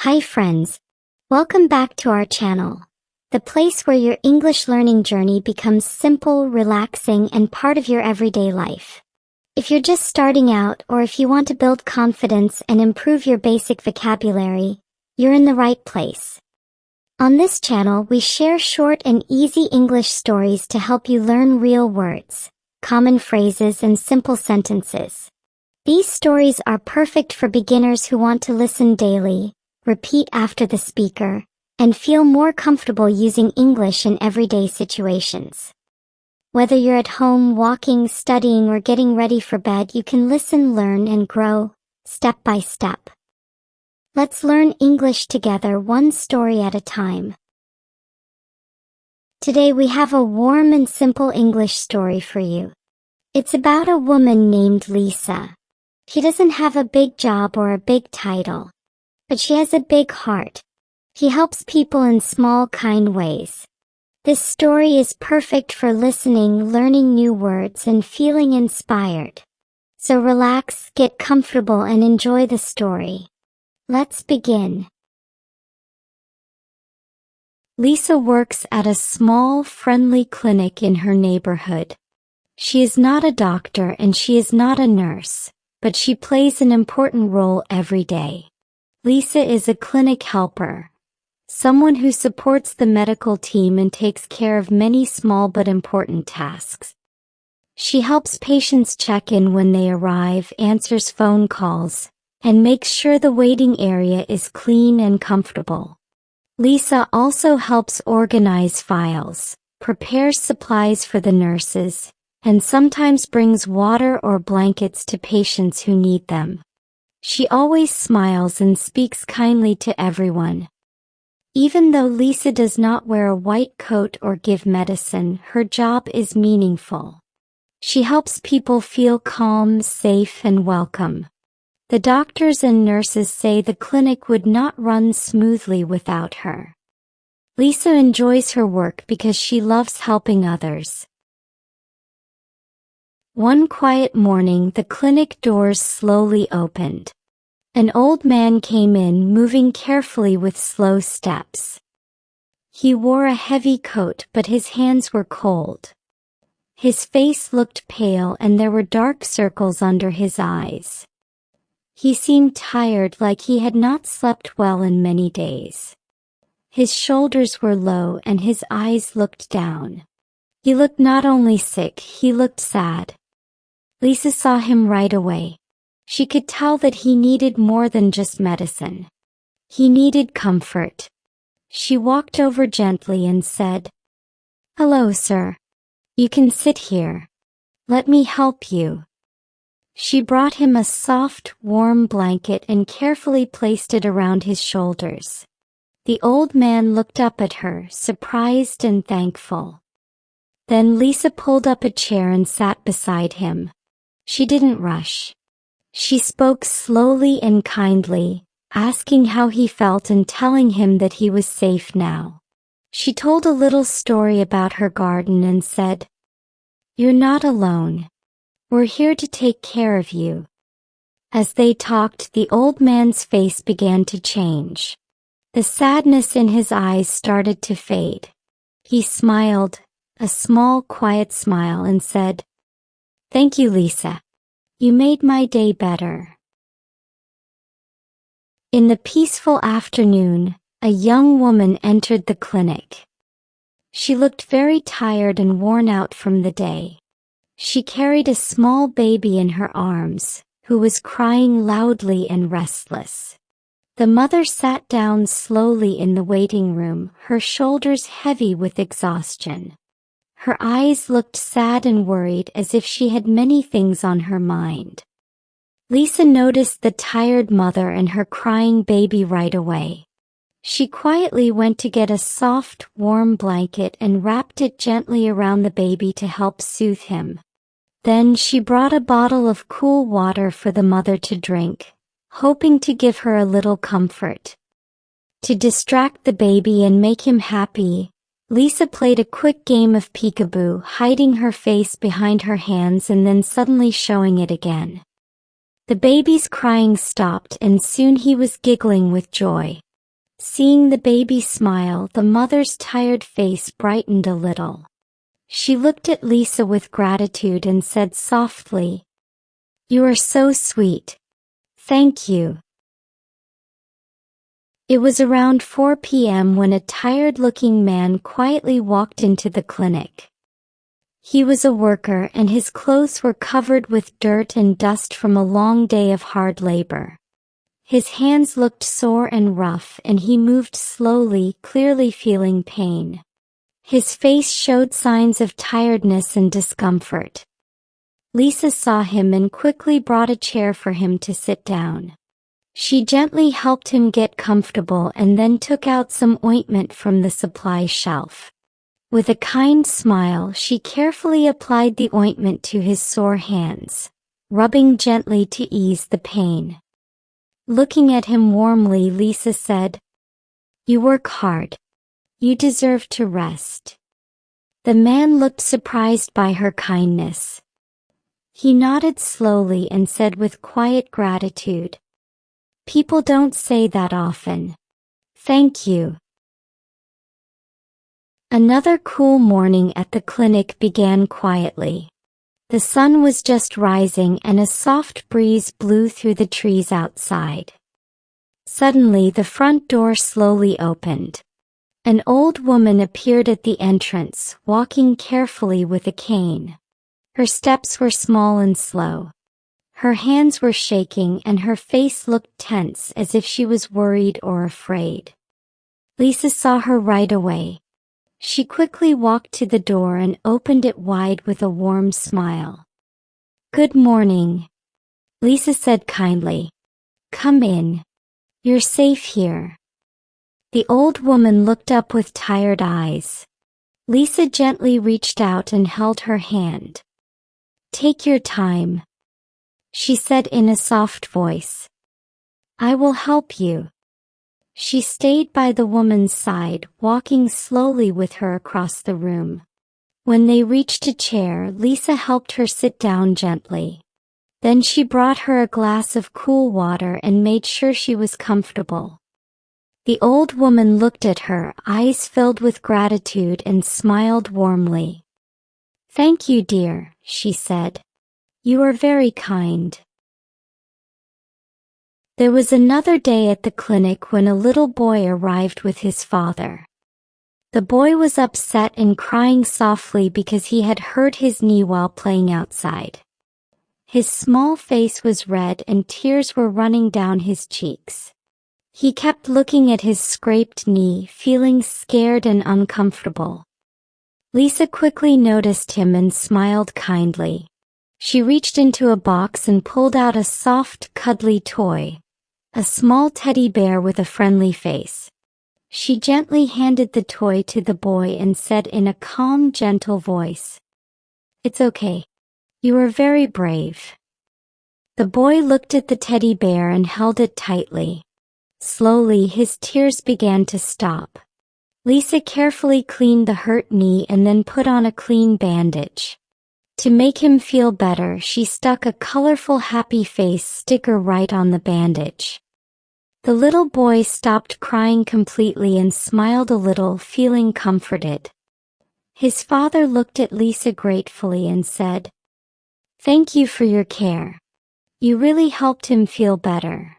Hi friends. Welcome back to our channel, the place where your English learning journey becomes simple, relaxing, and part of your everyday life. If you're just starting out or if you want to build confidence and improve your basic vocabulary, you're in the right place. On this channel, we share short and easy English stories to help you learn real words, common phrases, and simple sentences. These stories are perfect for beginners who want to listen daily, repeat after the speaker, and feel more comfortable using English in everyday situations. Whether you're at home, walking, studying, or getting ready for bed, you can listen, learn, and grow, step by step. Let's learn English together, one story at a time. Today we have a warm and simple English story for you. It's about a woman named Lisa. She doesn't have a big job or a big title, but she has a big heart. She helps people in small, kind ways. This story is perfect for listening, learning new words, and feeling inspired. So relax, get comfortable, and enjoy the story. Let's begin. Lisa works at a small, friendly clinic in her neighborhood. She is not a doctor and she is not a nurse, but she plays an important role every day. Lisa is a clinic helper, someone who supports the medical team and takes care of many small but important tasks. She helps patients check in when they arrive, answers phone calls, and makes sure the waiting area is clean and comfortable. Lisa also helps organize files, prepares supplies for the nurses, and sometimes brings water or blankets to patients who need them. She always smiles and speaks kindly to everyone. Even though Lisa does not wear a white coat or give medicine, her job is meaningful. She helps people feel calm, safe, and welcome. The doctors and nurses say the clinic would not run smoothly without her. Lisa enjoys her work because she loves helping others. One quiet morning, the clinic doors slowly opened. An old man came in, moving carefully with slow steps. He wore a heavy coat, but his hands were cold. His face looked pale and there were dark circles under his eyes. He seemed tired, like he had not slept well in many days. His shoulders were low and his eyes looked down. He looked not only sick, he looked sad. Lisa saw him right away. She could tell that he needed more than just medicine. He needed comfort. She walked over gently and said, "Hello, sir. You can sit here. Let me help you." She brought him a soft, warm blanket and carefully placed it around his shoulders. The old man looked up at her, surprised and thankful. Then Lisa pulled up a chair and sat beside him. She didn't rush. She spoke slowly and kindly, asking how he felt and telling him that he was safe now. She told a little story about her garden and said, "You're not alone. We're here to take care of you." As they talked, the old man's face began to change. The sadness in his eyes started to fade. He smiled, a small, quiet smile, and said, "Thank you, Lisa. You made my day better." In the peaceful afternoon, a young woman entered the clinic. She looked very tired and worn out from the day. She carried a small baby in her arms, who was crying loudly and restless. The mother sat down slowly in the waiting room, her shoulders heavy with exhaustion. Her eyes looked sad and worried, as if she had many things on her mind. Lisa noticed the tired mother and her crying baby right away. She quietly went to get a soft, warm blanket and wrapped it gently around the baby to help soothe him. Then she brought a bottle of cool water for the mother to drink, hoping to give her a little comfort. To distract the baby and make him happy, Lisa played a quick game of peekaboo, hiding her face behind her hands and then suddenly showing it again. The baby's crying stopped and soon he was giggling with joy. Seeing the baby smile, the mother's tired face brightened a little. She looked at Lisa with gratitude and said softly, "You are so sweet. Thank you." It was around 4 p.m. when a tired-looking man quietly walked into the clinic. He was a worker and his clothes were covered with dirt and dust from a long day of hard labor. His hands looked sore and rough and he moved slowly, clearly feeling pain. His face showed signs of tiredness and discomfort. Lisa saw him and quickly brought a chair for him to sit down. She gently helped him get comfortable and then took out some ointment from the supply shelf. With a kind smile, she carefully applied the ointment to his sore hands, rubbing gently to ease the pain. Looking at him warmly, Lisa said, "You work hard. You deserve to rest." The man looked surprised by her kindness. He nodded slowly and said with quiet gratitude, "People don't say that often. Thank you." Another cool morning at the clinic began quietly. The sun was just rising and a soft breeze blew through the trees outside. Suddenly the front door slowly opened. An old woman appeared at the entrance, walking carefully with a cane. Her steps were small and slow. Her hands were shaking and her face looked tense as if she was worried or afraid. Lisa saw her right away. She quickly walked to the door and opened it wide with a warm smile. "Good morning," Lisa said kindly. "Come in. You're safe here." The old woman looked up with tired eyes. Lisa gently reached out and held her hand. "Take your time," she said in a soft voice. "I will help you." She stayed by the woman's side, walking slowly with her across the room. When they reached a chair, Lisa helped her sit down gently. Then she brought her a glass of cool water and made sure she was comfortable. The old woman looked at her, eyes filled with gratitude, and smiled warmly. "Thank you, dear," she said. "You are very kind." There was another day at the clinic when a little boy arrived with his father. The boy was upset and crying softly because he had hurt his knee while playing outside. His small face was red and tears were running down his cheeks. He kept looking at his scraped knee, feeling scared and uncomfortable. Lisa quickly noticed him and smiled kindly. She reached into a box and pulled out a soft, cuddly toy, a small teddy bear with a friendly face. She gently handed the toy to the boy and said in a calm, gentle voice, "It's okay. You are very brave." The boy looked at the teddy bear and held it tightly. Slowly, his tears began to stop. Lisa carefully cleaned the hurt knee and then put on a clean bandage. To make him feel better, she stuck a colorful happy face sticker right on the bandage. The little boy stopped crying completely and smiled a little, feeling comforted. His father looked at Lisa gratefully and said, "Thank you for your care. You really helped him feel better."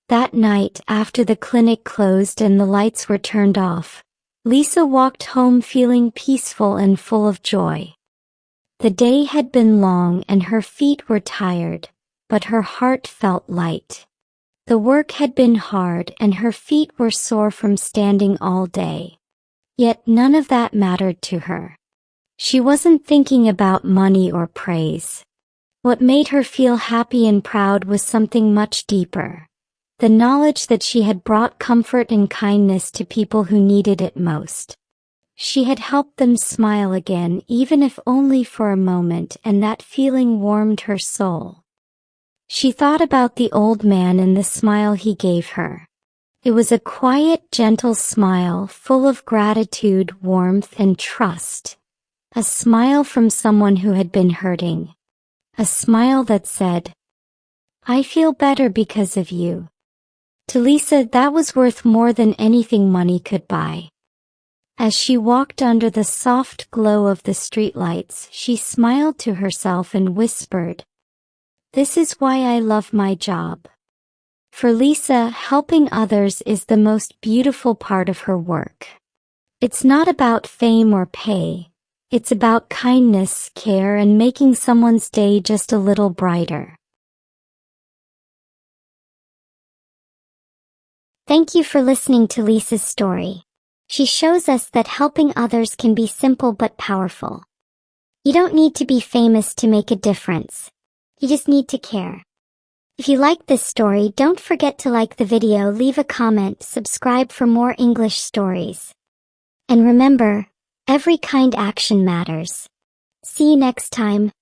That night, after the clinic closed and the lights were turned off, Lisa walked home feeling peaceful and full of joy. The day had been long and her feet were tired, but her heart felt light. The work had been hard and her feet were sore from standing all day. Yet none of that mattered to her. She wasn't thinking about money or praise. What made her feel happy and proud was something much deeper. The knowledge that she had brought comfort and kindness to people who needed it most. She had helped them smile again, even if only for a moment, and that feeling warmed her soul. She thought about the old man and the smile he gave her. It was a quiet, gentle smile full of gratitude, warmth, and trust. A smile from someone who had been hurting. A smile that said, "I feel better because of you." To Lisa, that was worth more than anything money could buy. As she walked under the soft glow of the streetlights, she smiled to herself and whispered, "This is why I love my job." For Lisa, helping others is the most beautiful part of her work. It's not about fame or pay. It's about kindness, care, and making someone's day just a little brighter. Thank you for listening to Lisa's story. She shows us that helping others can be simple but powerful. You don't need to be famous to make a difference. You just need to care. If you liked this story, don't forget to like the video, leave a comment, subscribe for more English stories. And remember, every kind action matters. See you next time.